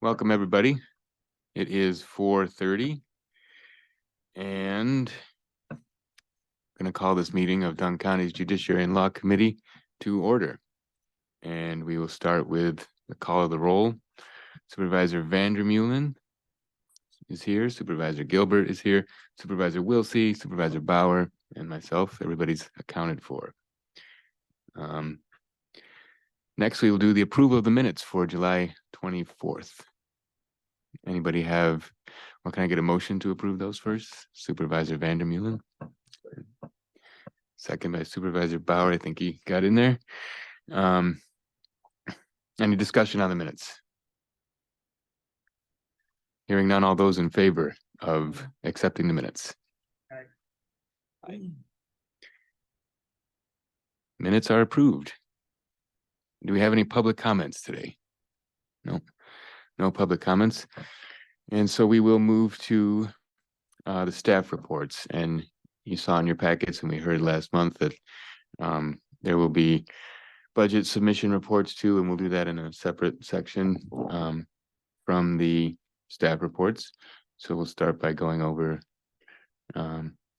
Welcome, everybody. It is 4:30 and I'm going to call this meeting of Dunn County's Judiciary and Law Committee to order. And we will start with the call of the roll. Supervisor Vandermeulen is here. Supervisor Gilbert is here. Supervisor Wilsey, Supervisor Bauer, and myself. Everybody's accounted for. Next, we will do the approval of the minutes for July 24th. Anybody have, can I get a motion to approve those first? Supervisor Vandermeulen. Second by Supervisor Bauer. I think he got in there. Any discussion on the minutes? Hearing none, all those in favor of accepting the minutes? Aye. Minutes are approved. Do we have any public comments today? No, no public comments. And so we will move to the staff reports. And you saw in your packets, and we heard last month that there will be budget submission reports too, and we'll do that in a separate section from the staff reports. So we'll start by going over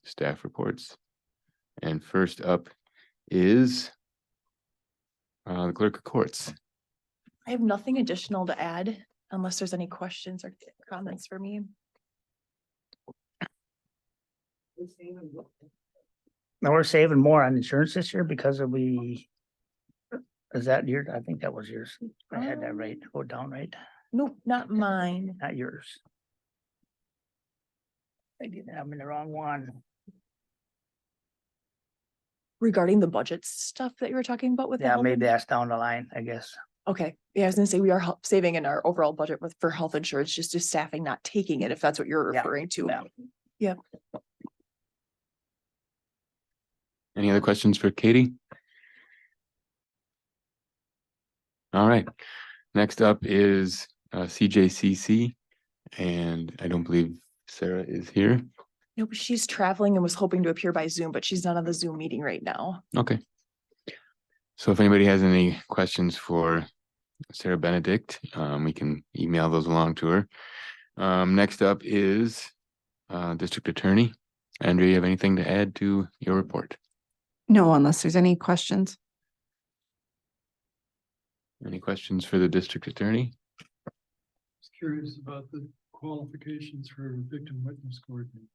staff reports. And first up is the clerk of courts. I have nothing additional to add unless there's any questions or comments for me. Now we're saving more on insurance this year because of is that yours? I think that was yours. I had that right. Go down right. Nope, not mine. Not yours. I did have in the wrong one. Regarding the budget stuff that you were talking about with. the Yeah, health maybe ins- that's down the line, I guess. Okay, yeah, I was gonna say we are saving in our overall budget for health insurance, just staffing, not taking it, if that's what you're Yeah, referring to. yeah. Yeah. Any other questions for Katie? All right. Next up is CJCC, and I don't believe Sarah is here. Nope, she's traveling and was hoping to appear by Zoom, but she's not on the Zoom meeting right now. Okay. So if anybody has any questions for Sarah Benedict, we can email those along to her. Next up is District Attorney. Andrea, you have anything to add to your report? No, unless there's any questions. Any questions for the District Attorney? Just curious about the qualifications for victim witness coordinator.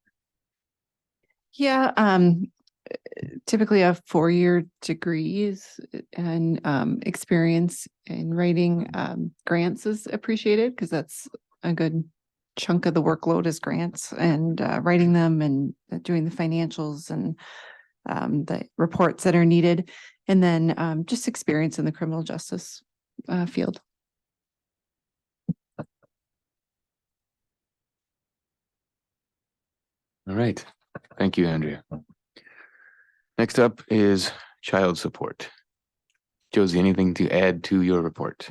Yeah, typically a 4-year degrees and experience in writing grants is appreciated because that's a good chunk of the workload is grants and writing them and doing the financials and the reports that are needed. And then just experience in the criminal justice field. All right. Thank you, Andrea. Next up is child support. Josie, anything to add to your report?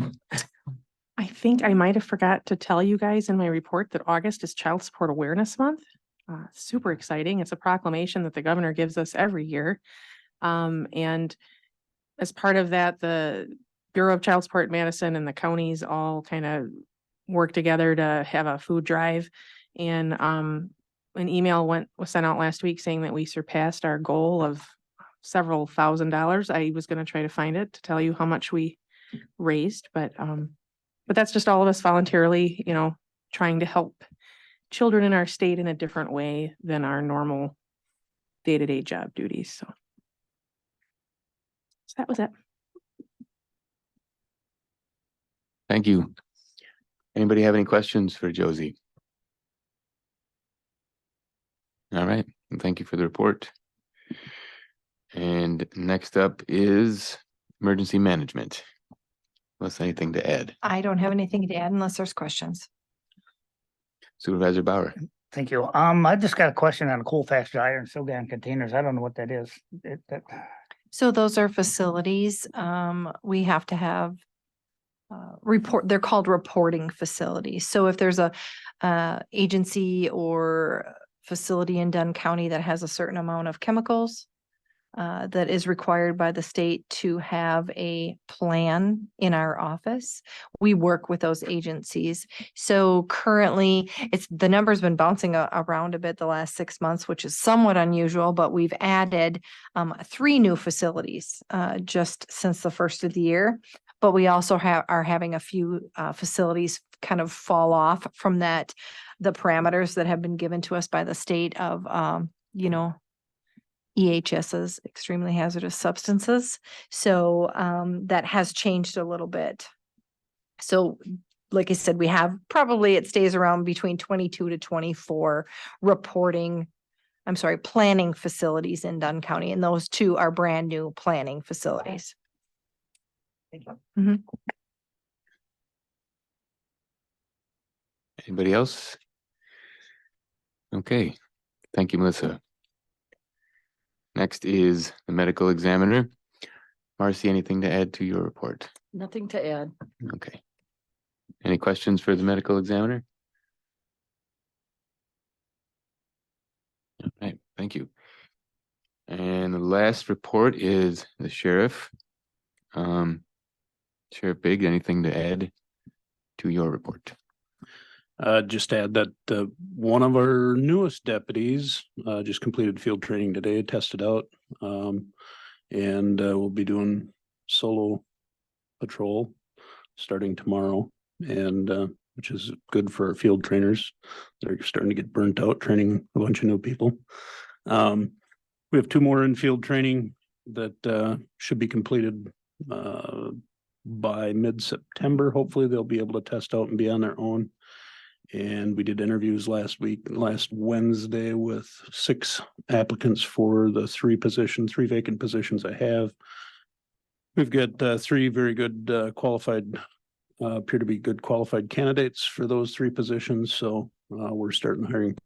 I think I might have forgot to tell you guys in my report that August is Child Support Awareness Month. Super exciting. It's a proclamation that the governor gives us every year. And as part of that, the Bureau of Child Support in Madison and the counties all kind of work together to have a food drive. And an email was sent out last week saying that we surpassed our goal of several $1,000s. I was going to try to find it to tell you how much we raised, but that's just all of us voluntarily, trying to help children in our state in a different way than our normal day-to-day job duties. So that was it. Thank you. Anybody have any questions for Josie? All right. Thank you for the report. And next up is emergency management. Unless anything to add. I don't have anything to add unless there's questions. Supervisor Bauer. Thank you. I just got a question on a coal fast dryer and silgan containers. I don't know what that is. So those are facilities. We have to have they're called reporting facilities. So if there's a agency or facility in Dunn County that has a certain amount of chemicals, that is required by the state to have a plan in our office. We work with those agencies. So currently, the number's been bouncing around a bit the last 6 months, which is somewhat unusual, but we've added 3 new facilities just since the first of the year. But we also are having a few facilities kind of fall off from the parameters that have been given to us by the state of, EHSs, extremely hazardous substances. So that has changed a little bit. So like I said, we have it stays around between 22 to 24 planning facilities in Dunn County. And those 2 are brand new planning facilities. Thank you. Anybody else? Okay, thank you, Melissa. Next is the medical examiner. Marcy, anything to add to your report? Nothing to add. Okay. Any questions for the medical examiner? All right, thank you. And the last report is the sheriff. Sheriff Bigg, anything to add to your report? Just add that one of our newest deputies just completed field training today, tested out, and we'll be doing solo patrol starting tomorrow, and which is good for our field trainers. They're starting to get burnt out training a bunch of new people. We have 2 more in field training that should be completed by mid-September. Hopefully they'll be able to test out and be on their own. And we did interviews last Wednesday with 6 applicants for the 3 vacant positions I have. We've got 3 very good qualified, appear to be good qualified candidates for those 3 positions. So we're starting hiring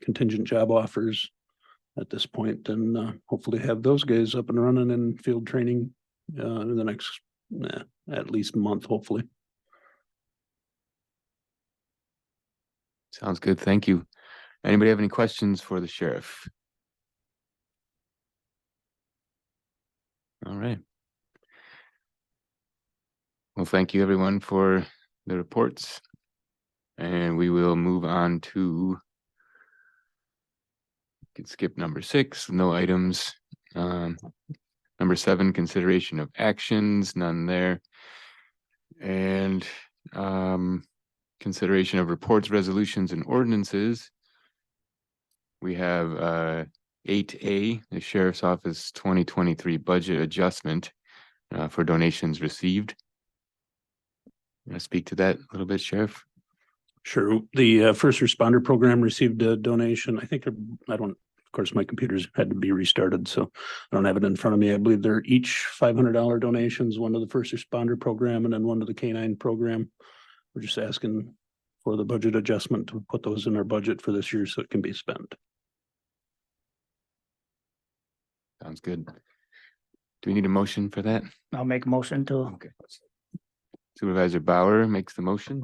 contingent job offers at this point, and hopefully have those guys up and running in field training in the next at least month, hopefully. Sounds good, thank you. Anybody have any questions for the sheriff? All right. Well, thank you everyone for the reports. And we will move on to, can skip number 6, no items. Number 7, consideration of actions, none there. And consideration of reports, resolutions, and ordinances. We have 8A, the Sheriff's Office 2023 budget adjustment for donations received. You want to speak to that a little bit, Sheriff? Sure. The first responder program received a donation. I think of course, my computers had to be restarted, so I don't have it in front of me. I believe they're each $500 donations, one to the first responder program and then one to the K-9 program. We're just asking for the budget adjustment to put those in our budget for this year so it can be spent. Sounds good. Do we need a motion for that? I'll make a motion to. Okay. Supervisor Bauer makes the motion.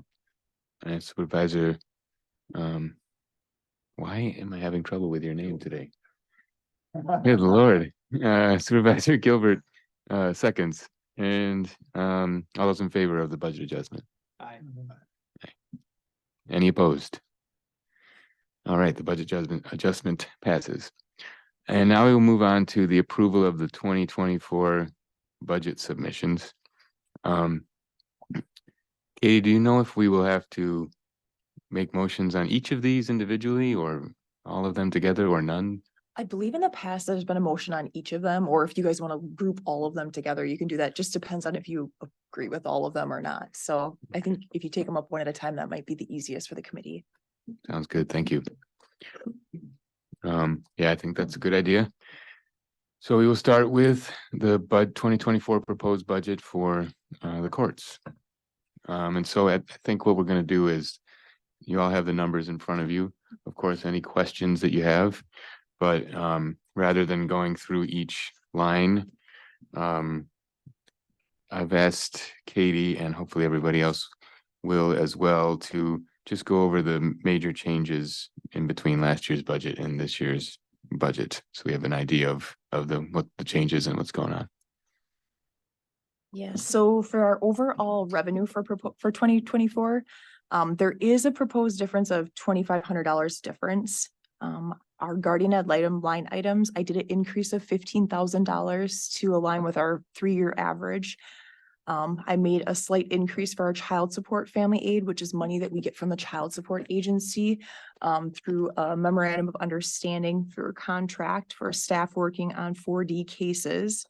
And Supervisor, why am I having trouble with your name today? Good Lord. Supervisor Gilbert seconds. And all those in favor of the budget adjustment? Aye. Any opposed? All right, the budget adjustment passes. And now we will move on to the approval of the 2024 budget submissions. Katie, do you know if we will have to make motions on each of these individually or all of them together or none? I believe in the past, there's been a motion on each of them, or if you guys want to group all of them together, you can do that. Just depends on if you agree with all of them or not. So I think if you take them up one at a time, that might be the easiest for the committee. Sounds good. Thank you. Yeah, I think that's a good idea. So we will start with the 2024 proposed budget for the courts. And so I think what we're going to do is you all have the numbers in front of you. Of course, any questions that you have, but rather than going through each line, I've asked Katie and hopefully everybody else will as well to just go over the major changes in between last year's budget and this year's budget. So we have an idea of what the changes and what's going on. Yes, so for our overall revenue for 2024, there is a proposed difference of $2,500 difference. Our guardian ad litem line items, I did an increase of $15,000 to align with our 3-year average. I made a slight increase for our child support family aid, which is money that we get from the child support agency through a memorandum of understanding through a contract for staff working on 4D cases.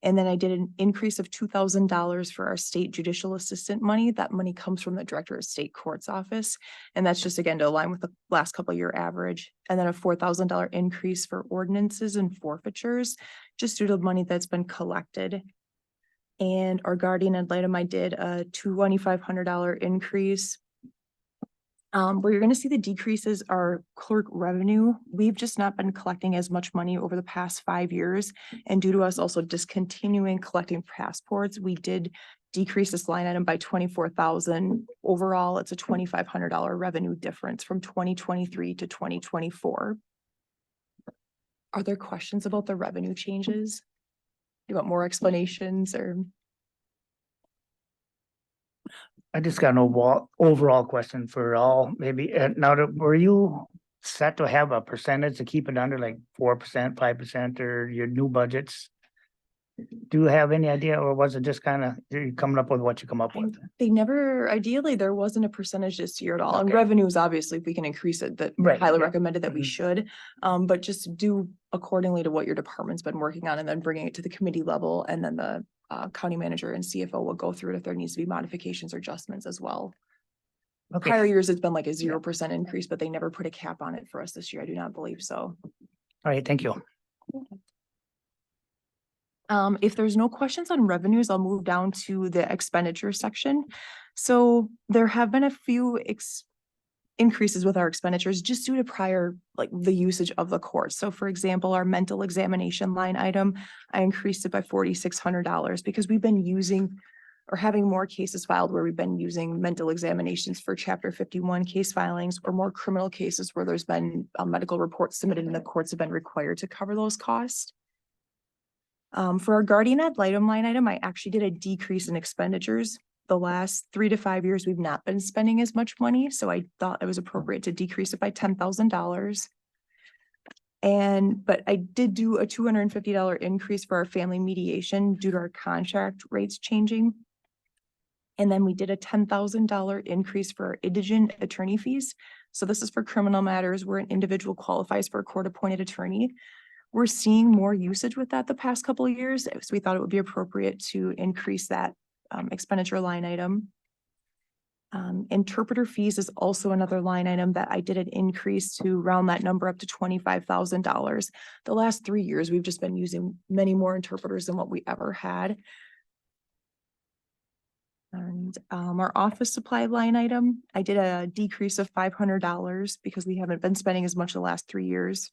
And then I did an increase of $2,000 for our state judicial assistant money. That money comes from the Director of State Courts office. And that's just again to align with the last couple of year average. And then a $4,000 increase for ordinances and forfeitures, just due to the money that's been collected. And our guardian ad litem, I did a $2,500 increase. Where you're gonna see the decreases are clerk revenue. We've just not been collecting as much money over the past 5 years. And due to us also discontinuing collecting passports, we did decrease this line item by 24,000. Overall, it's a $2,500 revenue difference from 2023 to 2024. Are there questions about the revenue changes? You want more explanations or? I just got an overall question for all, maybe, now, were you set to have a percentage to keep it under like 4%, 5%, or your new budgets? Do you have any idea, or was it just kind of, you're coming up with what you come up with? They never, ideally, there wasn't a percentage this year at all. And Okay. revenues, obviously, if we can increase it, that Right, highly yeah. recommended that we Mhm. should. But just do accordingly to what your department's been working on and then bringing it to the committee level. And then the county manager and CFO will go through it if there needs to be modifications or adjustments as well. Okay, Prior years, it's been like a 0% increase, but they never put a cap on it for us this year. I do not believe so. all right, thank you. If there's no questions on revenues, I'll move down to the expenditure section. So there have been a few increases with our expenditures just due to prior, like the usage of the courts. So for example, our mental examination line item, I increased it by $4,600 because we've been using or having more cases filed where we've been using mental examinations for Chapter 51 case filings or more criminal cases where there's been medical reports submitted and the courts have been required to cover those costs. For our guardian ad litem line item, I actually did a decrease in expenditures. The last 3 to 5 years, we've not been spending as much money, so I thought it was appropriate to decrease it by $10,000. But I did do a $250 increase for our family mediation due to our contract rates changing. And then we did a $10,000 increase for our indigent attorney fees. So this is for criminal matters where an individual qualifies for a court-appointed attorney. We're seeing more usage with that the past couple of years, so we thought it would be appropriate to increase that expenditure line item. Interpreter fees is also another line item that I did an increase to round that number up to $25,000. The last 3 years, we've just been using many more interpreters than what we ever had. And our office supply line item, I did a decrease of $500 because we haven't been spending as much the last 3 years.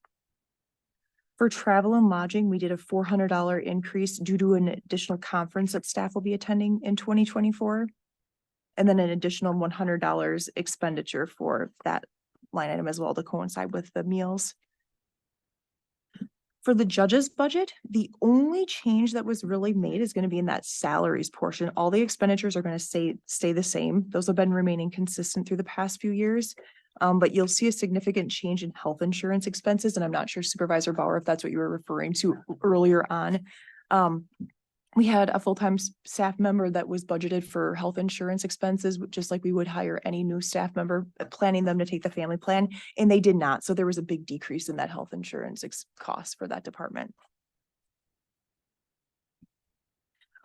For travel and lodging, we did a $400 increase due to an additional conference that staff will be attending in 2024. And then an additional $100 expenditure for that line item as well to coincide with the meals. For the judge's budget, the only change that was really made is going to be in that salaries portion. All the expenditures are going to stay the same. Those have been remaining consistent through the past few years. But you'll see a significant change in health insurance expenses, and I'm not sure Supervisor Bauer, if that's what you were referring to earlier on. We had a full-time staff member that was budgeted for health insurance expenses, just like we would hire any new staff member, planning them to take the family plan, and they did not. So there was a big decrease in that health insurance cost for that department.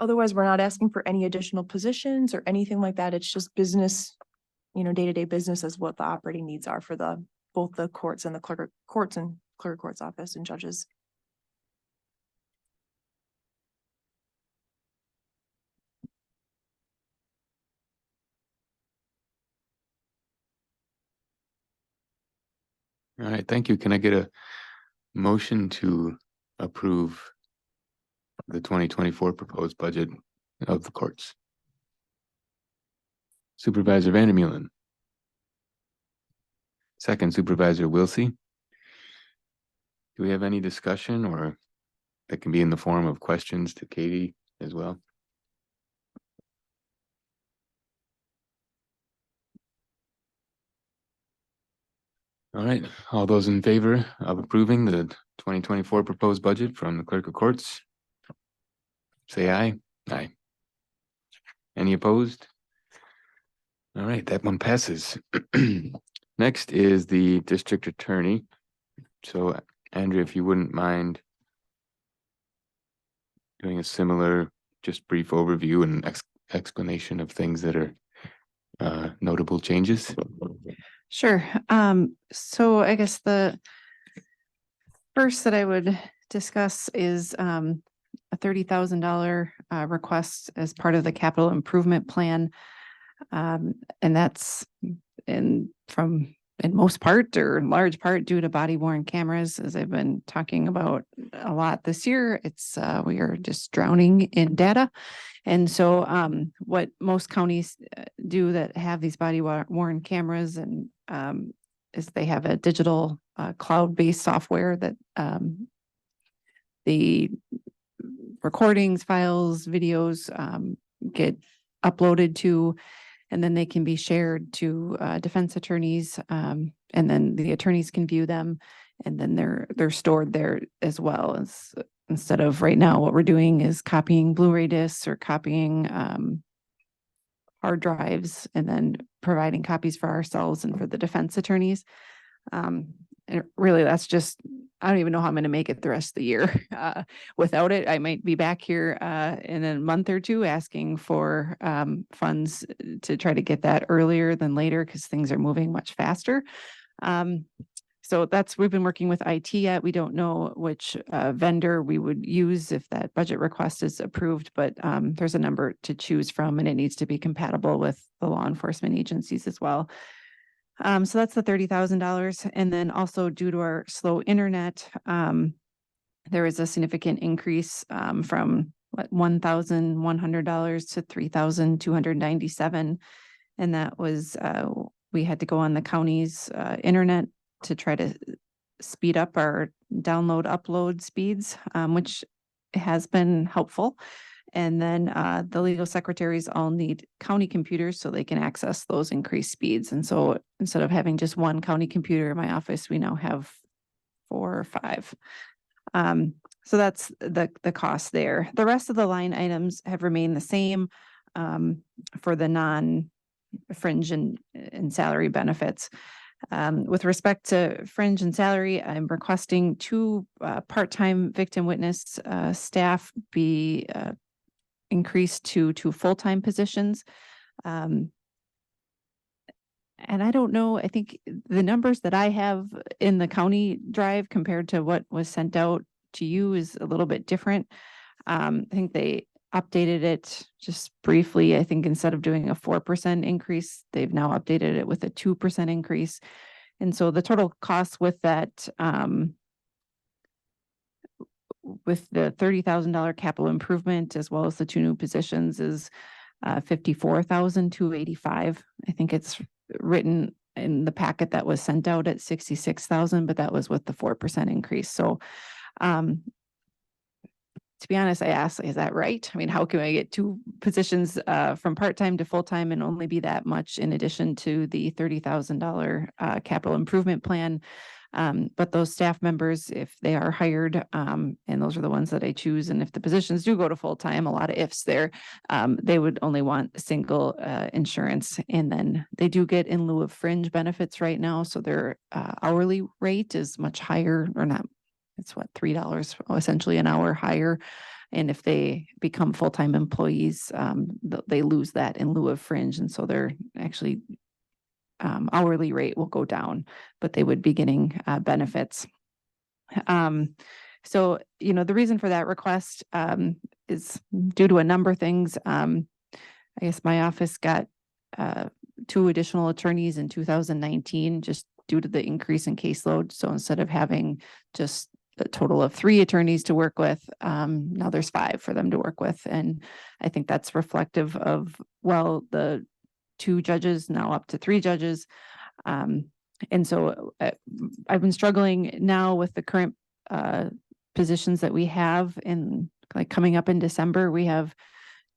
Otherwise, we're not asking for any additional positions or anything like that. It's just business, day-to-day business is what the operating needs are for both the courts and the clerk courts office and judges. All right, thank you. Can I get a motion to approve the 2024 proposed budget of the courts? Supervisor Vandermeulen, second Supervisor Wilsey. Do we have any discussion, or that can be in the form of questions to Katie as well? All right, all those in favor of approving the 2024 proposed budget from the Clerk of Courts? Say aye. Aye. Any opposed? All right, that one passes. Next is the District Attorney. So Andrea, if you wouldn't mind doing a similar, just brief overview and explanation of things that are notable changes. Sure. So I guess the first that I would discuss is a $30,000 request as part of the capital improvement plan. And that's in most part or in large part due to body worn cameras, as I've been talking about a lot this year. It's we are just drowning in data. And so what most counties do that have these body worn cameras and is they have a digital cloud-based software that the recordings, files, videos get uploaded to, and then they can be shared to defense attorneys, and then the attorneys can view them, and then they're stored there as well. As instead of right now, what we're doing is copying Blu-ray discs or copying hard drives, and then providing copies for ourselves and for the defense attorneys. And really, that's just, I don't even know how I'm going to make it the rest of the year. Without it, I might be back here in a month or two asking for funds to try to get that earlier than later because things are moving much faster. So we've been working with IT yet. We don't know which vendor we would use if that budget request is approved, but there's a number to choose from, and it needs to be compatible with the law enforcement agencies as well. So that's the $30,000. And then also due to our slow internet, there is a significant increase from $1,100 to $3,297. And that was, we had to go on the county's internet to try to speed up our download upload speeds, which has been helpful. And then the legal secretaries all need county computers so they can access those increased speeds. And so instead of having just one county computer in my office, we now have 4 or 5. So that's the cost there. The rest of the line items have remained the same for the non-fringe and salary benefits. With respect to fringe and salary, I'm requesting 2 part-time victim witness staff be increased to 2 full-time positions. And I don't know, I think the numbers that I have in the county drive compared to what was sent out to you is a little bit different. I think they updated it just briefly. I think instead of doing a 4% increase, they've now updated it with a 2% increase. And so the total cost with that, with the $30,000 capital improvement, as well as the 2 new positions, is $54,285. I think it's written in the packet that was sent out at $66,000, but that was with the 4% increase. So, to be honest, I asked, is that right? I mean, how can I get 2 positions from part-time to full-time and only be that much in addition to the $30,000 capital improvement plan? But those staff members, if they are hired, and those are the ones that I choose, and if the positions do go to full-time, a lot of ifs there, they would only want single insurance. And then they do get in lieu of fringe benefits right now. So their hourly rate is much higher, or not, it's what, $3 essentially an hour higher. And if they become full-time employees, they lose that in lieu of fringe. And so they're actually hourly rate will go down, but they would be getting benefits. So, the reason for that request is due to a number of things. I guess my office got 2 additional attorneys in 2019 just due to the increase in caseload. So instead of having just a total of 3 attorneys to work with, now there's 5 for them to work with. And I think that's reflective of, well, the 2 judges, now up to 3 judges. And so I've been struggling now with the current positions that we have in, like, coming up in December. We have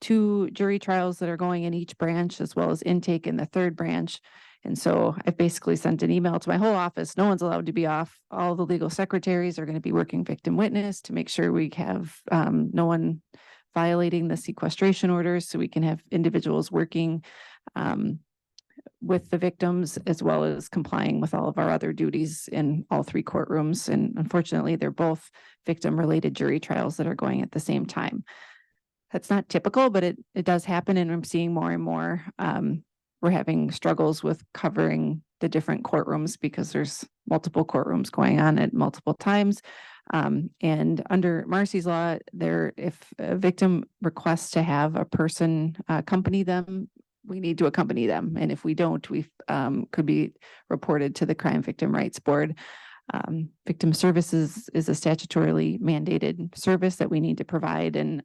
2 jury trials that are going in each branch, as well as intake in the 3rd branch. And so I've basically sent an email to my whole office. No one's allowed to be off. All the legal secretaries are going to be working victim witness to make sure we have no one violating the sequestration orders, so we can have individuals working with the victims, as well as complying with all of our other duties in all 3 courtrooms. And unfortunately, they're both victim-related jury trials that are going at the same time. That's not typical, but it does happen, and I'm seeing more and more. We're having struggles with covering the different courtrooms because there's multiple courtrooms going on at multiple times. And under Marcy's law, if a victim requests to have a person accompany them, we need to accompany them. And if we don't, we could be reported to the Crime Victim Rights Board. Victim services is a statutorily mandated service that we need to provide. And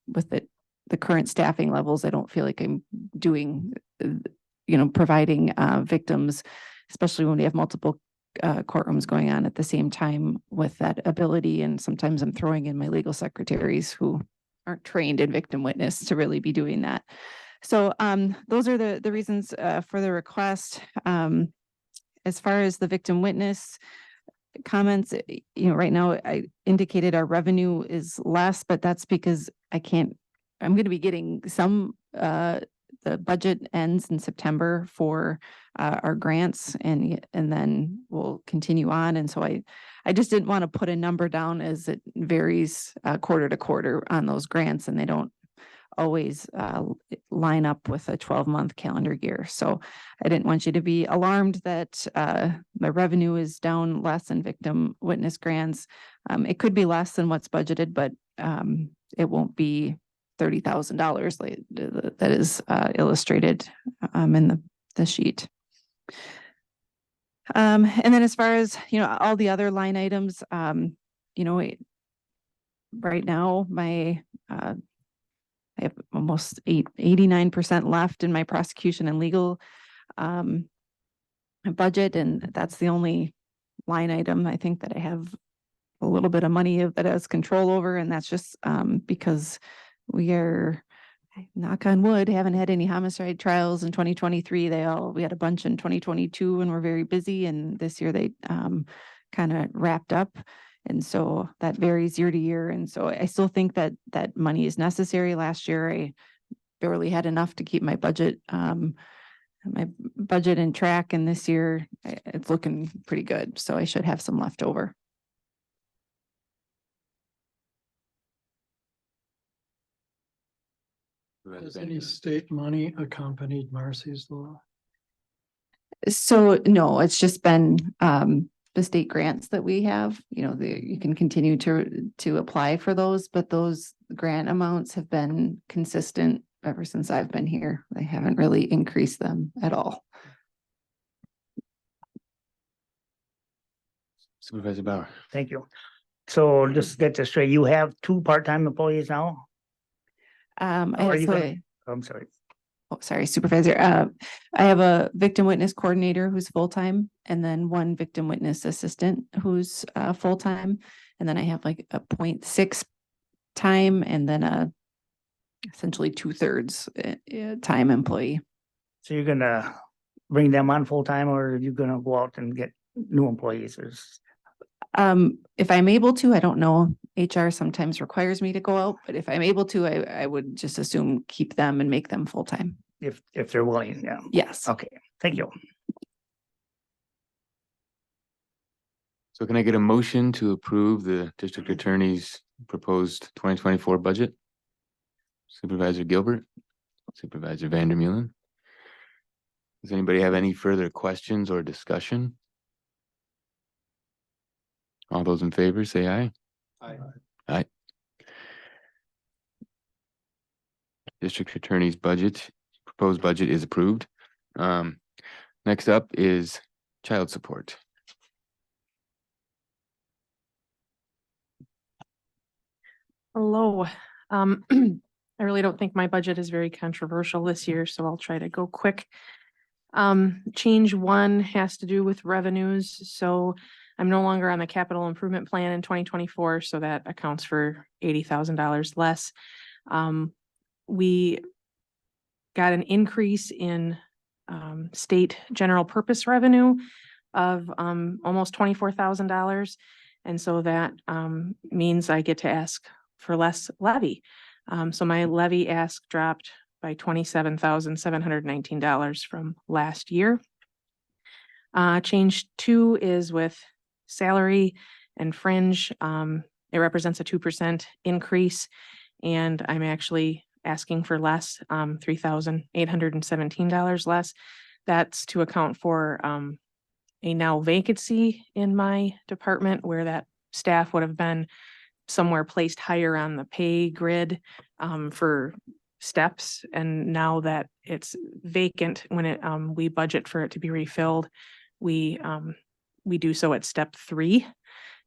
with the current staffing levels, I don't feel like I'm doing, providing victims, especially when we have multiple courtrooms going on at the same time, with that ability. And sometimes I'm throwing in my legal secretaries who aren't trained in victim witness to really be doing that. So those are the reasons for the request. As far as the victim witness comments, right now I indicated our revenue is less, but that's because I'm going to be getting some, the budget ends in September for our grants, and then we'll continue on. And so I just didn't want to put a number down, as it varies quarter to quarter on those grants, and they don't always line up with a 12-month calendar year. So I didn't want you to be alarmed that the revenue is down less in victim witness grants. It could be less than what's budgeted, but it won't be $30,000 that is illustrated in the sheet. And then as far as, all the other line items, right now I have almost 89% left in my prosecution and legal budget, and that's the only line item I think that I have a little bit of money that has control over, and that's just because we are, knock on wood, haven't had any homicide trials in 2023. We had a bunch in 2022 and we're very busy, and this year they kind of wrapped up. And so that varies year to year. And so I still think that money is necessary. Last year, I barely had enough to keep my budget in track. And this year it's looking pretty good. So I should have some left over. Has any state money accompanied Marcy's law? So no, it's just been the state grants that we have. You can continue to apply for those, but those grant amounts have been consistent ever since I've been here. They haven't really increased them at all. Supervisor Bauer. Thank you. So just get this straight, you have 2 part-time employees now? Are you gonna- I'm sorry. Oh, sorry, Supervisor. I have a victim witness coordinator who's full-time, and then 1 victim witness assistant who's full-time. And then I have like a 0.6 time, and then essentially 2/3 time employee. So you're gonna bring them on full-time, or are you gonna go out and get new employees? If I'm able to, I don't know. HR sometimes requires me to go out, but if I'm able to, I would just assume keep them and make them full-time. If they're willing, yeah. Yes. Okay, thank you. So can I get a motion to approve the district attorney's proposed 2024 budget? Supervisor Gilbert, Supervisor Vandermeulen. Does anybody have any further questions or discussion? All those in favor, say aye. Aye. Aye. District attorney's proposed budget is approved. Next up is child support. Hello. I really don't think my budget is very controversial this year, so I'll try to go quick. Change one has to do with revenues, so I'm no longer on the capital improvement plan in 2024, so that accounts for $80,000 less. We got an increase in state general purpose revenue of almost $24,000. And so that means I get to ask for less levy. So my levy ask dropped by $27,719 from last year. Change two is with salary and fringe. It represents a 2% increase, and I'm actually asking for less, $3,817 less. That's to account for a now vacancy in my department where that staff would have been somewhere placed higher on the pay grid for steps. And now that it's vacant, when it we budget for it to be refilled, we do so at step 3.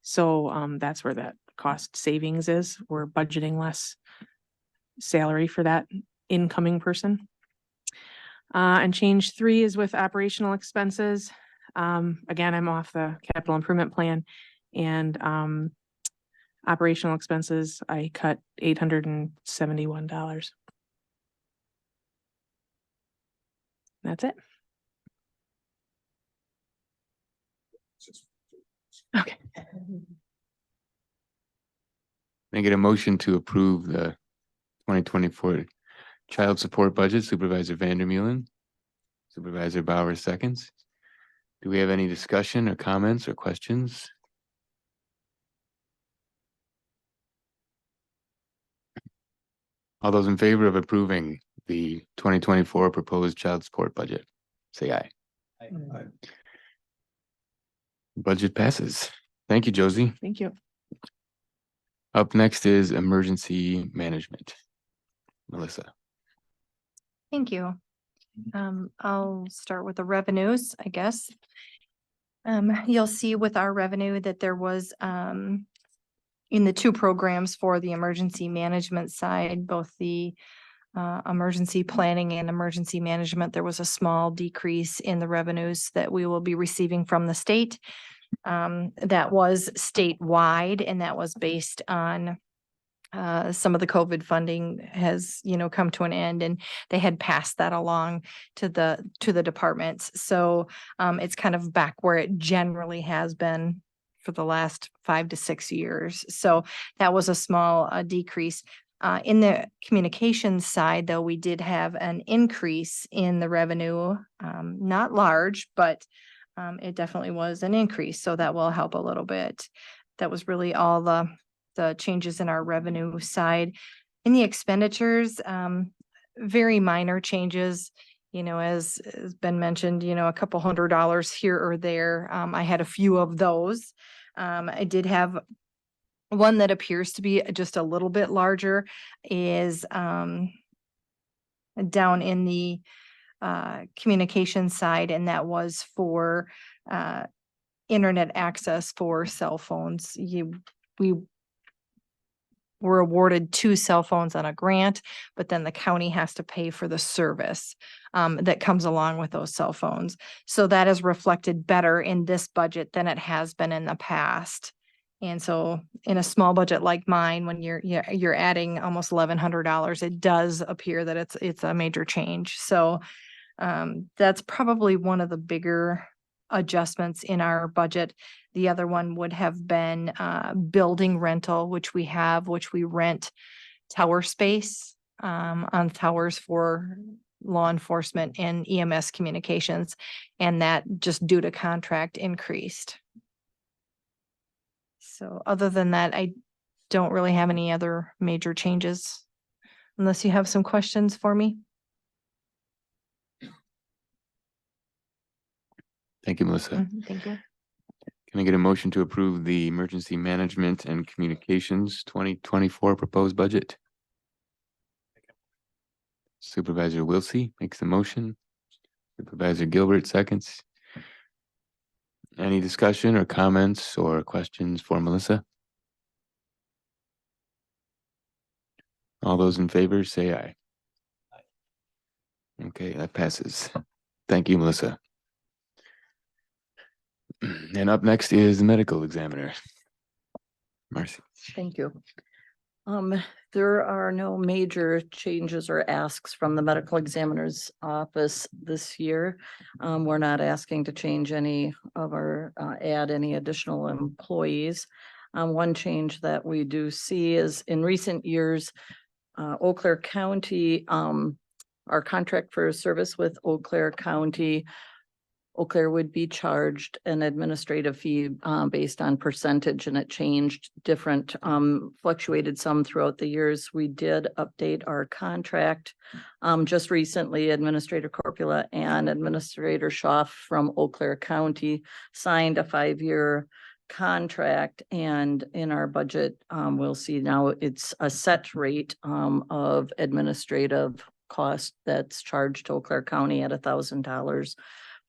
So that's where that cost savings is. We're budgeting less salary for that incoming person. And change 3 is with operational expenses. Again, I'm off the capital improvement plan, and operational expenses, I cut $871. That's it. Okay. Can I get a motion to approve the 2024 child support budget? Supervisor Vandermeulen, Supervisor Bauer seconds. Do we have any discussion or comments or questions? All those in favor of approving the 2024 proposed child support budget, say aye. Aye. Budget passes. Thank you, Josie. Thank you. Up next is emergency management. Melissa. Thank you. I'll start with the revenues, I guess. You'll see with our revenue that there was, in the 2 programs for the emergency management side, both the emergency planning and emergency management, there was a small decrease in the revenues that we will be receiving from the state. That was statewide, and that was based on some of the COVID funding has, come to an end, and they had passed that along to the departments. So it's kind of back where it generally has been for the last 5 to 6 years. So that was a small decrease. In the communications side, though, we did have an increase in the revenue, not large, but it definitely was an increase. So that will help a little bit. That was really all the changes in our revenue side. In the expenditures, very minor changes, as has been mentioned, a couple $100 here or there. I had a few of those. I did have one that appears to be just a little bit larger, is down in the communication side, and that was for internet access for cell phones. We were awarded 2 cell phones on a grant, but then the county has to pay for the service that comes along with those cell phones. So that is reflected better in this budget than it has been in the past. And so in a small budget like mine, when you're adding almost $1,100, it does appear that it's a major change. So that's probably one of the bigger adjustments in our budget. The other one would have been building rental, which we rent tower space on towers for law enforcement and EMS communications, and that just due to contract increased. So other than that, I don't really have any other major changes, unless you have some questions for me. Thank you, Melissa. Thank you. Can I get a motion to approve the emergency management and communications 2024 proposed budget? Supervisor Wilsey makes the motion. Supervisor Gilbert seconds. Any discussion or comments or questions for Melissa? All those in favor say aye. Okay, that passes. Thank you, Melissa. And up next is the medical examiner. Marcy. Thank you. There are no major changes or asks from the medical examiner's office this year. We're not asking to change any of our, add any additional employees. One change that we do see is in recent years, Eau Claire County, our contract for service with Eau Claire County, Eau Claire would be charged an administrative fee based on percentage, and it changed different, fluctuated some throughout the years. We did update our contract. Just recently, Administrator Corpula and Administrator Schaaf from Eau Claire County signed a 5-year contract, and in our budget, we'll see now it's a set rate of administrative cost that's charged to Eau Claire County at $1,000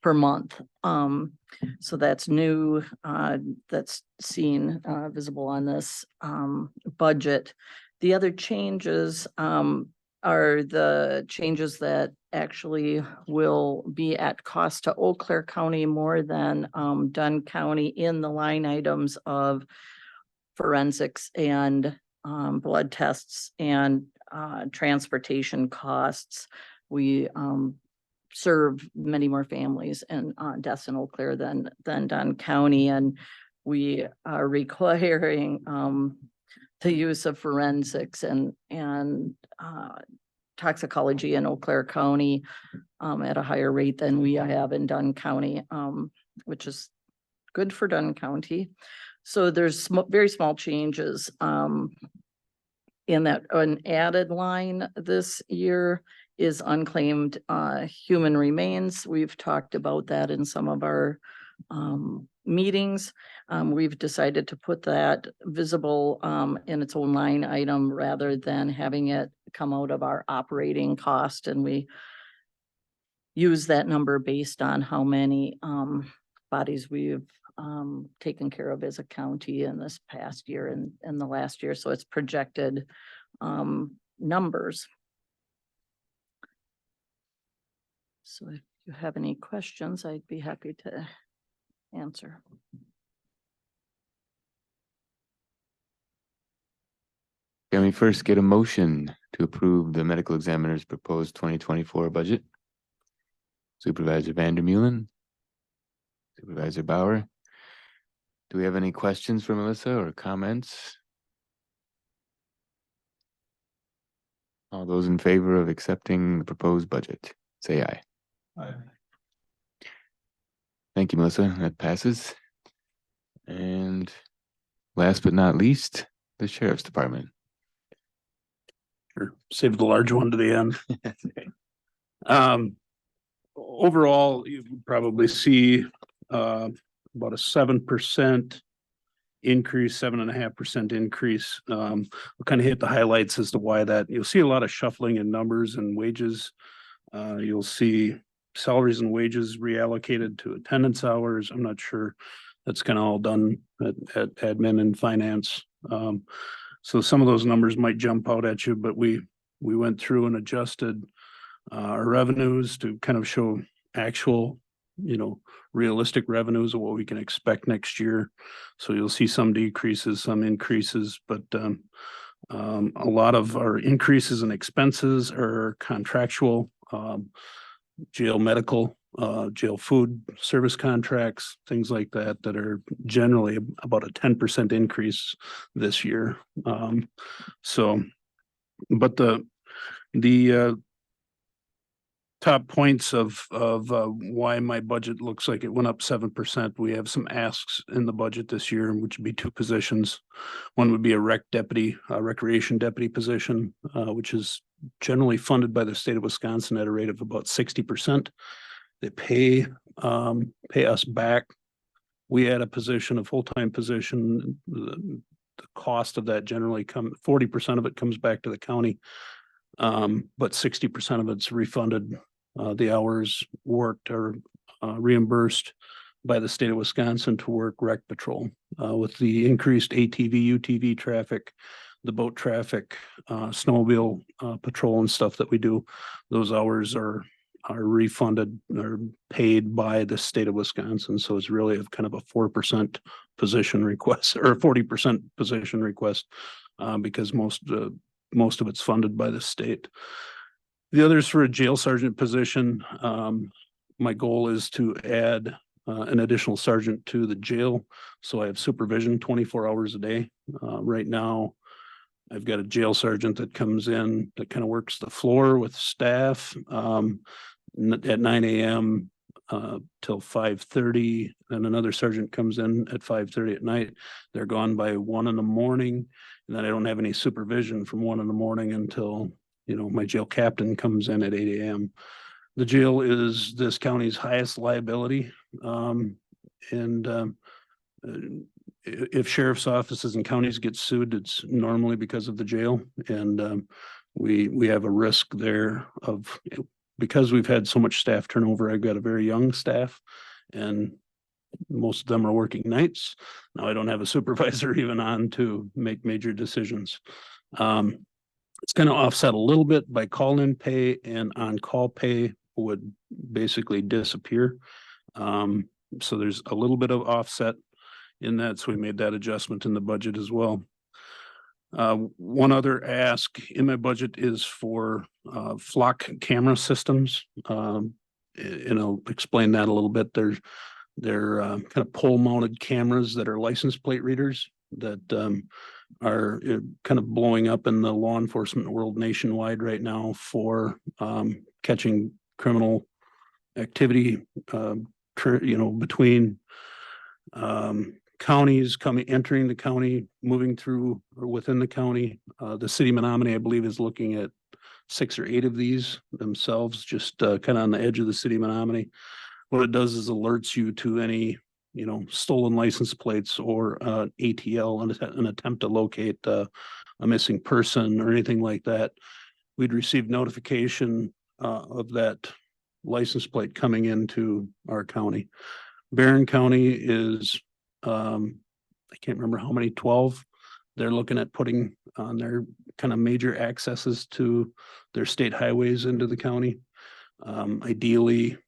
per month. So that's new, that's seen, visible on this, budget. The other changes, are the changes that actually will be at cost to Eau Claire County more than, Dunn County in the line items of forensics and, blood tests and, transportation costs. We, serve many more families and deaths in Eau Claire than Dunn County, and we are requiring the use of forensics and toxicology in Eau Claire County at a higher rate than we have in Dunn County, which is good for Dunn County. So there's very small changes in that. An added line this year is unclaimed human remains. We've talked about that in some of our meetings. We've decided to put that visible in its own line item rather than having it come out of our operating cost. And we use that number based on how many bodies we've taken care of as a county in this past year and the last year. So it's projected numbers. So if you have any questions, I'd be happy to answer. Can we first get a motion to approve the medical examiner's proposed 2024 budget? Supervisor Vandermeulen, Supervisor Bauer. Do we have any questions for Melissa or comments? All those in favor of accepting the proposed budget, say aye. Aye. Thank you, Melissa. That passes. And last but not least, the Sheriff's Department. Sure. Save the large one to the end. Overall, you probably see about a 7% increase, 7.5% increase. We'll kind of hit the highlights as to why that. You'll see a lot of shuffling in numbers and wages. You'll see salaries and wages reallocated to attendance hours. I'm not sure that's kind of all done at admin and finance. So some of those numbers might jump out at you, but we went through and adjusted our revenues to kind of show actual, realistic revenues of what we can expect next year. So you'll see some decreases, some increases, but a lot of our increases in expenses are contractual, jail medical, jail food service contracts, things like that, that are generally about a 10% increase this year. But the top points of why my budget looks like it went up 7%. We have some asks in the budget this year, which would be 2 positions. One would be a recreation deputy position, which is generally funded by the state of Wisconsin at a rate of about 60%. They pay us back. We add a position, a full-time position. The cost of that generally 40% of it comes back to the county, but 60% of it's refunded. The hours worked are reimbursed by the state of Wisconsin to work rec patrol. With the increased ATV, UTV traffic, the boat traffic, snowmobile patrol and stuff that we do, those hours are are refunded or paid by the state of Wisconsin. So it's really a kind of a 4% position request or a 40% position request because most of it's funded by the state. The others for a jail sergeant position. My goal is to add an additional sergeant to the jail. So I have supervision 24 hours a day. Right now, I've got a jail sergeant that comes in that kind of works the floor with staff at 9 a.m. Till 5:30. Then another sergeant comes in at 5:30 at night. They're gone by 1 in the morning. And then I don't have any supervision from 1 in the morning until, my jail captain comes in at 8 a.m. The jail is this county's highest liability. If sheriff's offices and counties get sued, it's normally because of the jail. And we have a risk there of, because we've had so much staff turnover. I've got a very young staff and most of them are working nights. Now I don't have a supervisor even on to make major decisions. It's kind of offset a little bit by call-in pay, and on-call pay would basically disappear. So there's a little bit of offset in that. So we made that adjustment in the budget as well. One other ask in my budget is for flock camera systems. And I'll explain that a little bit. They're kind of pole mounted cameras that are license plate readers that are kind of blowing up in the law enforcement world nationwide right now for catching criminal activity, between counties entering the county, moving through or within the county. The city of Menominee, I believe, is looking at 6 or 8 of these themselves, just kind of on the edge of the city of Menominee. What it does is alerts you to any, stolen license plates or ATL, an attempt to locate a missing person or anything like that. We'd receive notification of that license plate coming into our county. Barron County is, I can't remember how many, 12. They're looking at putting on their kind of major accesses to their state highways into the county. Ideally,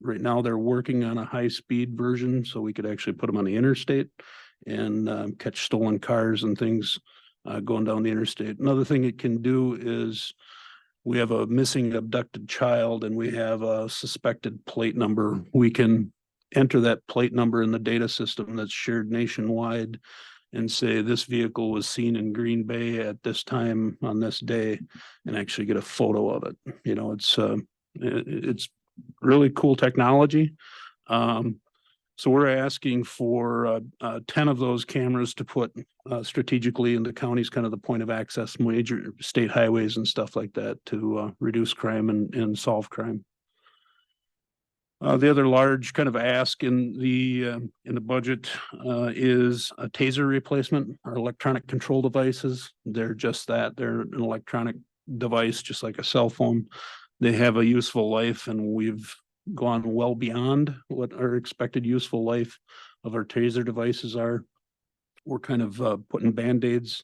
right now they're working on a high-speed version so we could actually put them on the interstate and catch stolen cars and things going down the interstate. Another thing it can do is we have a missing abducted child and we have a suspected plate number. We can enter that plate number in the data system that's shared nationwide and say this vehicle was seen in Green Bay at this time on this day and actually get a photo of it. It's really cool technology. So we're asking for 10 of those cameras to put strategically in the counties, kind of the point of access, major state highways and stuff like that to reduce crime and solve crime. The other large kind of ask in the budget is a taser replacement. Our electronic control devices, they're just that. They're an electronic device, just like a cell phone. They have a useful life, and we've gone well beyond what our expected useful life of our taser devices are. We're kind of putting Band-Aids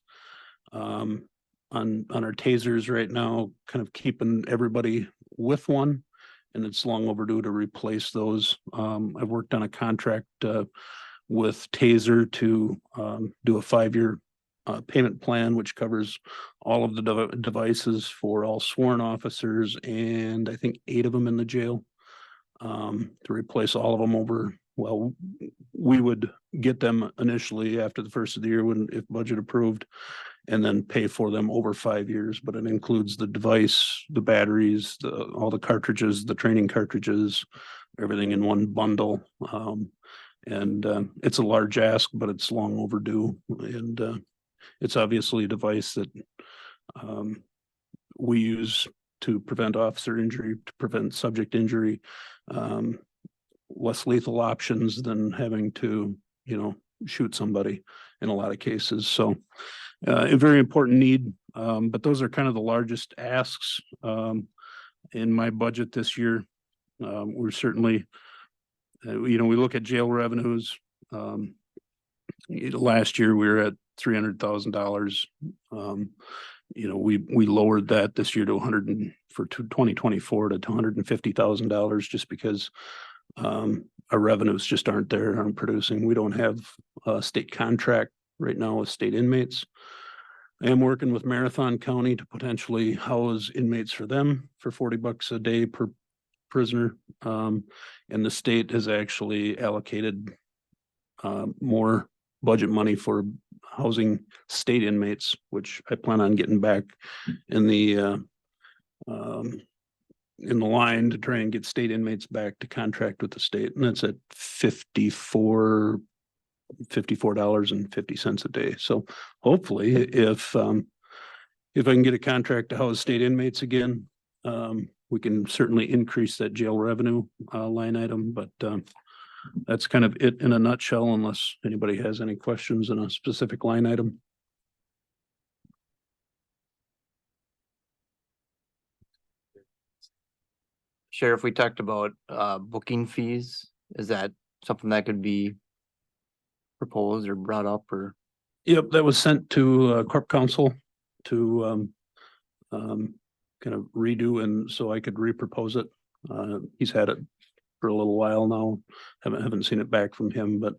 on our tasers right now, kind of keeping everybody with one, and it's long overdue to replace those. I've worked on a contract with Taser to do a 5-year payment plan, which covers all of the devices for all sworn officers, and I think 8 of them in the jail, to replace all of them over. Well, we would get them initially after the first of the year if budget approved, and then pay for them over 5 years. But it includes the device, the batteries, all the cartridges, the training cartridges, everything in one bundle. It's a large ask, but it's long overdue. And it's obviously a device that we use to prevent officer injury, to prevent subject injury, less lethal options than having to, shoot somebody in a lot of cases. So a very important need, but those are kind of the largest asks in my budget this year. We're certainly, we look at jail revenues. Last year we were at $300,000. we lowered that this year to 2024 to $250,000 just because our revenues just aren't there, aren't producing. We don't have a state contract right now with state inmates. I am working with Marathon County to potentially house inmates for them for $40 a day per prisoner. And the state has actually allocated more budget money for housing state inmates, which I plan on getting back in the line to try and get state inmates back to contract with the state. And that's at $54.50 a day. So hopefully if I can get a contract to house state inmates again, we can certainly increase that jail revenue line item, but that's kind of it in a nutshell, unless anybody has any questions on a specific line item. Sheriff, we talked about booking fees. Is that something that could be proposed or brought up or? Yep, that was sent to Corp Council to kind of redo, and so I could repropose it. He's had it for a little while now. Haven't seen it back from him, but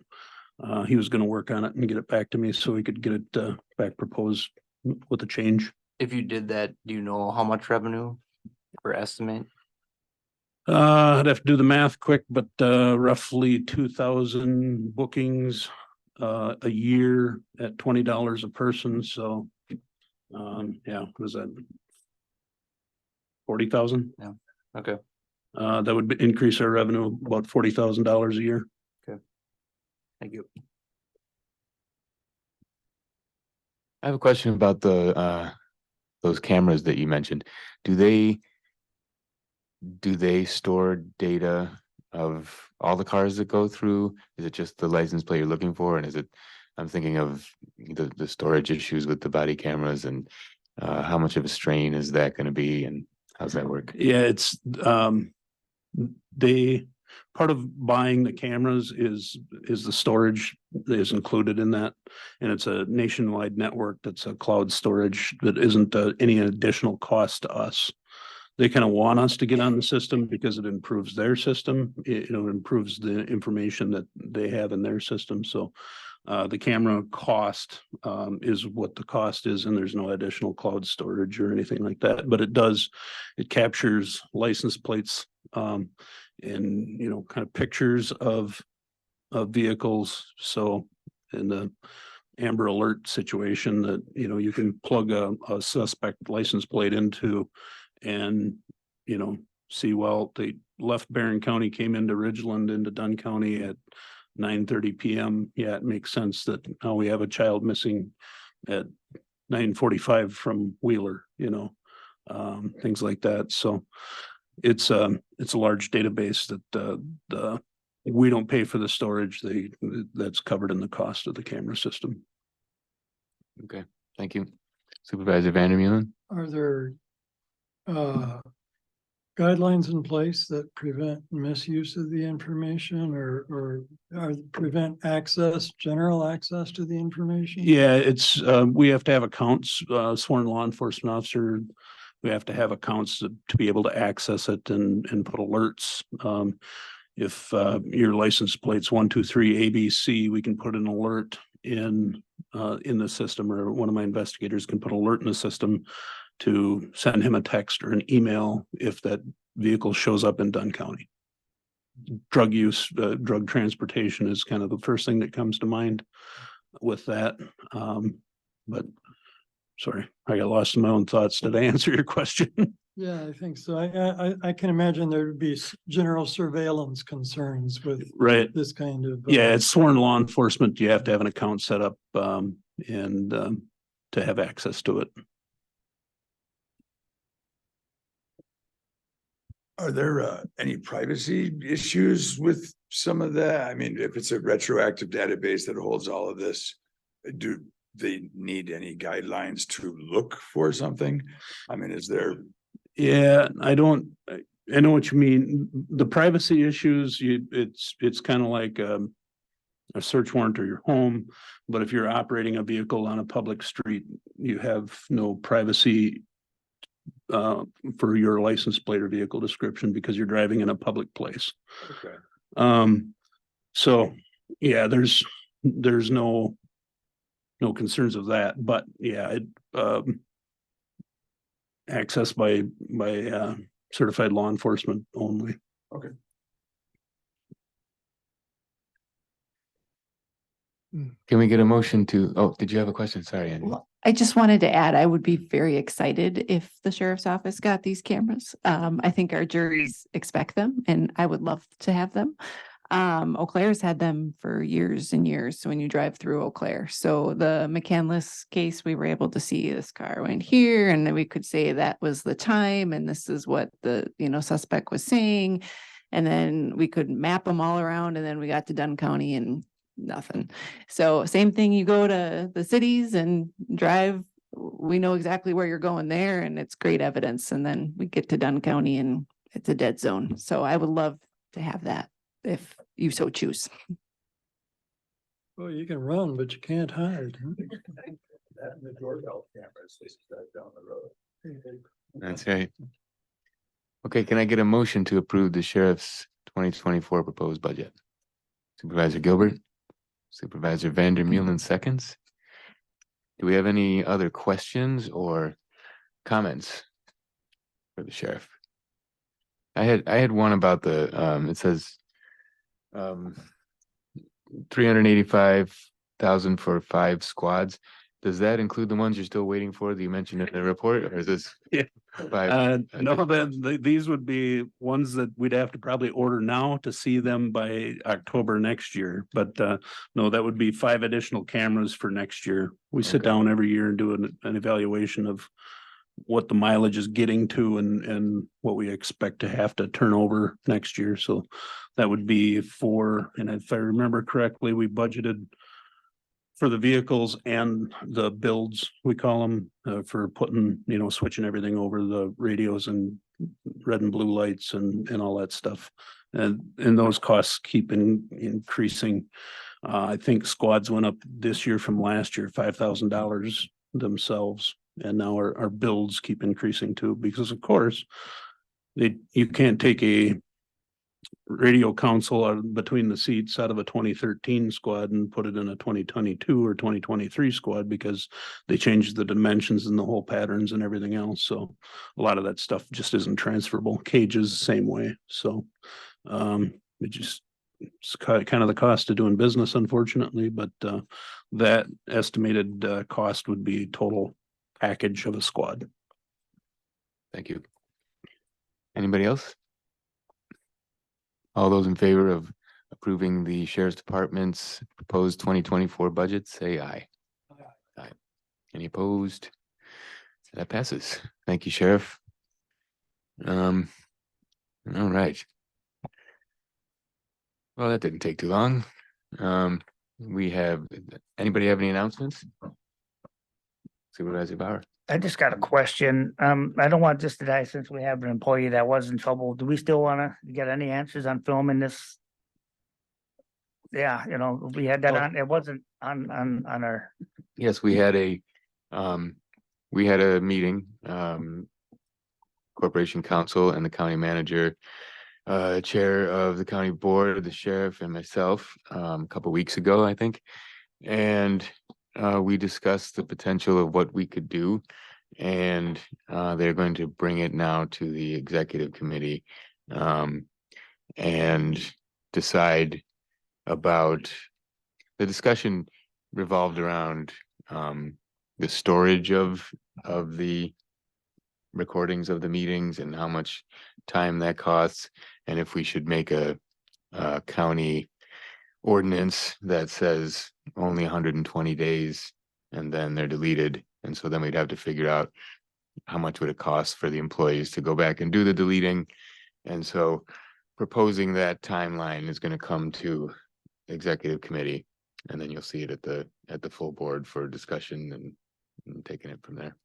he was going to work on it and get it back to me so we could get it back proposed with a change. If you did that, do you know how much revenue or estimate? I'd have to do the math quick, but roughly 2,000 bookings a year at $20 a person. So yeah, was that 40,000? Yeah. Okay. That would increase our revenue about $40,000 a year. Thank you. I have a question about those cameras that you mentioned. Do they store data of all the cars that go through? Is it just the license plate you're looking for? And is it, I'm thinking of the storage issues with the body cameras and how much of a strain is that going to be and how's that work? Yeah, it's part of buying the cameras is the storage that is included in that. And it's a nationwide network that's a cloud storage that isn't any additional cost to us. They kind of want us to get on the system because it improves their system. It improves the information that they have in their system. So the camera cost is what the cost is, and there's no additional cloud storage or anything like that. But it captures license plates and kind of pictures of vehicles. So in the Amber Alert situation that you can plug a suspect license plate into and see, well, they left Barron County, came into Ridgeland, into Dunn County at 9:30 p.m. Yeah, it makes sense that now we have a child missing at 9:45 from Wheeler, things like that. So it's a large database that we don't pay for the storage. That's covered in the cost of the camera system. Okay, thank you. Supervisor Vandermeulen? Are there guidelines in place that prevent misuse of the information or prevent general access to the information? Yeah, it's we have to have accounts, sworn law enforcement officer. We have to have accounts to be able to access it and put alerts. If your license plate's 123 ABC, we can put an alert in the system, or one of my investigators can put an alert in the system to send him a text or an email if that vehicle shows up in Dunn County. Drug use, drug transportation is kind of the first thing that comes to mind with that. But sorry, I got lost in my own thoughts. Did I answer your question? Yeah, I think so. I can imagine there would be general surveillance concerns with this kind of. Yeah, it's sworn law enforcement. You have to have an account set up and to have access to it. Are there any privacy issues with some of that? I mean, if it's a retroactive database that holds all of this, do they need any guidelines to look for something? I mean, is there? Yeah, I know what you mean. The privacy issues, it's kind of like a search warrant or your home. But if you're operating a vehicle on a public street, you have no privacy for your license plate or vehicle description because you're driving in a public place. Okay. So, yeah, there's no concerns of that, but yeah, access by certified law enforcement only. Okay. Can we get a motion to, oh, did you have a question? Sorry, Andy. Well, I just wanted to add, I would be very excited if the sheriff's office got these cameras. I think our juries expect them and I would love to have them. Eau Claire's had them for years and years. So when you drive through Eau Claire, so the McCandless case, we were able to see this car went here and then we could say that was the time and this is what the, suspect was saying. And then we could map them all around and then we got to Dunn County and nothing. So same thing, you go to the cities and drive, we know exactly where you're going there and it's great evidence. And then we get to Dunn County and it's a dead zone. So I would love to have that if you so choose. Well, you can run, but you can't hide. That and the doorbell cameras, they drive down the road. That's right. Okay, can I get a motion to approve the sheriff's 2024 proposed budget? Supervisor Gilbert, Supervisor Vandermeulen seconds. Do we have any other questions or comments for the sheriff? I had one about the, it says 385,000 for 5 squads. Does that include the ones you're still waiting for that you mentioned in the report, or is this? Yeah. 5? No, these would be ones that we'd have to probably order now to see them by October next year. But no, that would be 5 additional cameras for next year. We sit Okay. down every year and do an evaluation of what the mileage is getting to and what we expect to have to turn over next year. So that would be 4. And if I remember correctly, we budgeted for the vehicles and the builds, we call them, for putting, switching everything over, the radios and red and blue lights and all that stuff. And those costs keep increasing. I think squads went up this year from last year, $5,000 themselves. And now our builds keep increasing too, because of course, you can't take a radio console out between the seats out of a 2013 squad and put it in a 2022 or 2023 squad because they changed the dimensions and the whole patterns and everything else. So a lot of that stuff just isn't transferable. Cages, same way. So it's kind of the cost of doing business, unfortunately, but that estimated cost would be total package of a squad. Thank you. Anybody else? All those in favor of approving the sheriff's department's proposed 2024 budget, say aye. Aye. Any opposed? That passes. Thank you, Sheriff. All right. Well, that didn't take too long. Anybody have any announcements? Supervisor Bauer. I just got a question. I don't want this to die since we have an employee that was in trouble. Do we still want to get any answers on filming this? Yeah, we had that on, it wasn't on our, Yes, we had a meeting, Corporation Council and the county manager, chair of the county board, the sheriff and myself, a couple weeks ago, I think. And we discussed the potential of what we could do. And they're going to bring it now to the executive committee and decide about, the discussion revolved around the storage of the recordings of the meetings and how much time that costs, and if we should make a county ordinance that says only 120 days and then they're deleted. And so then we'd have to figure out how much would it cost for the employees to go back and do the deleting. And so proposing that timeline is going to come to executive committee, and then you'll see it at the full board for discussion and taking it from there.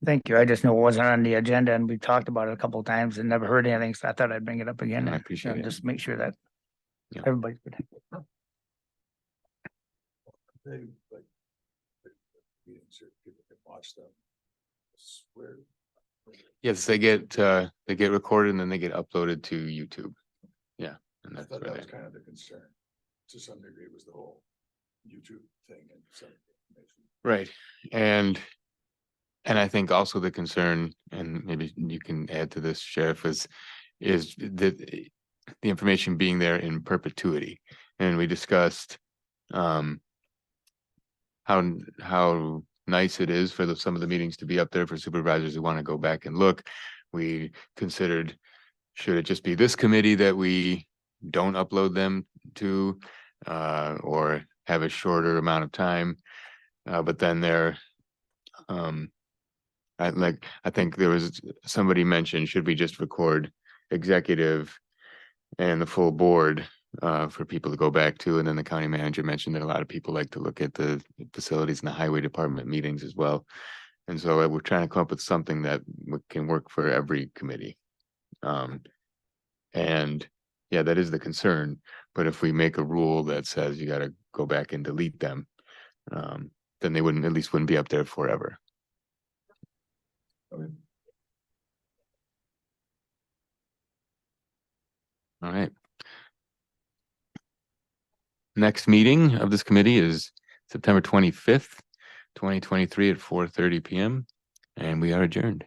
thank you. I just know it wasn't on the agenda and we talked about it a couple of times and never heard anything. So I thought I'd bring it up again. I appreciate it. Just make sure that Everybody's protected. They, like, meetings here, people can watch them. Swear. Yes, they get recorded and then they get uploaded to YouTube. Yeah. And I that's thought where that they, was kind of the concern. To some degree was the whole YouTube thing and some information. right. And I think also the concern, and maybe you can add to this, Sheriff, is that the information being there in perpetuity. And we discussed how nice it is for some of the meetings to be up there for supervisors who want to go back and look. We considered, should it just be this committee that we don't upload them to, or have a shorter amount of time? But then I think there was somebody mentioned, should we just record executive and the full board for people to go back to? And then the county manager mentioned that a lot of people like to look at the facilities and the highway department meetings as well. And so we're trying to come up with something that can work for every committee. And yeah, that is the concern. But if we make a rule that says you got to go back and delete them, then they at least wouldn't be up there forever. Okay. All right. Next meeting of this committee is September 25th, 2023 at 4:30 PM. And we are adjourned.